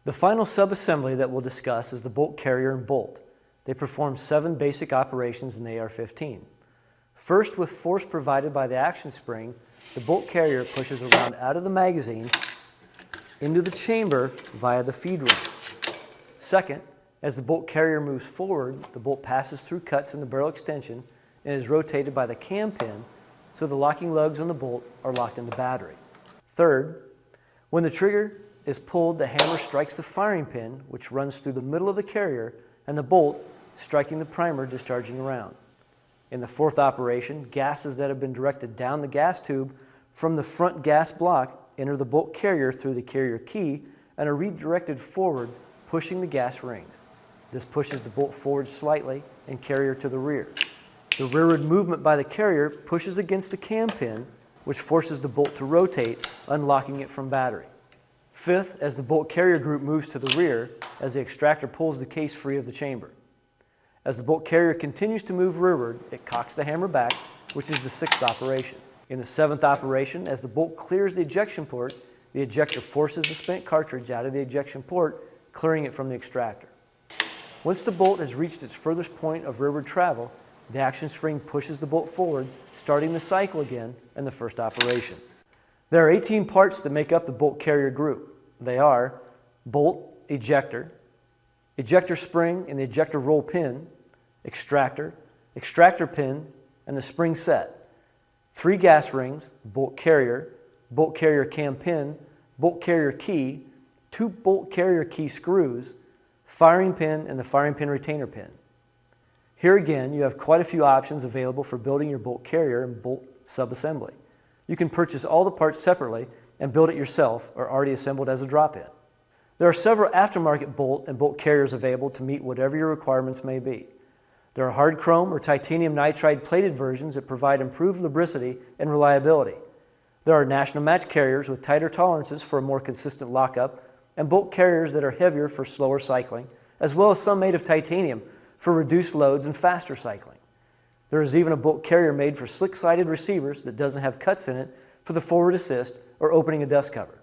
The final subassembly that we'll discuss is the bolt carrier and bolt. They perform 7 basic operations in AR-15. First, with force provided by the action spring, the bolt carrier pushes a round out of the magazine into the chamber via the feed ring. Second, as the bolt carrier moves forward, the bolt passes through cuts in the barrel extension and is rotated by the cam pin, so the locking lugs on the bolt are locked in the battery. Third, when the trigger is pulled, the hammer strikes the firing pin, which runs through the middle of the carrier, and the bolt striking the primer discharging around. In the fourth operation, gases that have been directed down the gas tube from the front gas block enter the bolt carrier through the carrier key and are redirected forward, pushing the gas rings. This pushes the bolt forward slightly and carrier to the rear. The rearward movement by the carrier pushes against the cam pin, which forces the bolt to rotate, unlocking it from battery. Fifth, as the bolt carrier group moves to the rear, as the extractor pulls the case free of the chamber. As the bolt carrier continues to move rearward, it cocks the hammer back, which is the sixth operation. In the seventh operation, as the bolt clears the ejection port, the ejector forces the spent cartridge out of the ejection port, clearing it from the extractor. Once the bolt has reached its furthest point of rearward travel, the action spring pushes the bolt forward, starting the cycle again in the first operation. There are 18 parts that make up the bolt carrier group. They are bolt, ejector, ejector spring and the ejector roll pin, extractor, extractor pin, and the spring set, 3 gas rings, bolt carrier cam pin, bolt carrier key, 2 bolt carrier key screws, firing pin, and the firing pin retainer pin. Here again, you have quite a few options available for building your bolt carrier and bolt subassembly. You can purchase all the parts separately and build it yourself or already assembled as a drop-in. There are several aftermarket bolt and bolt carriers available to meet whatever your requirements may be. There are hard chrome or titanium nitride plated versions that provide improved lubricity and reliability. There are national match carriers with tighter tolerances for a more consistent lockup and bolt carriers that are heavier for slower cycling, as well as some made of titanium for reduced loads and faster cycling. There is even a bolt carrier made for slick-sided receivers that doesn't have cuts in it for the forward assist or opening a dust cover.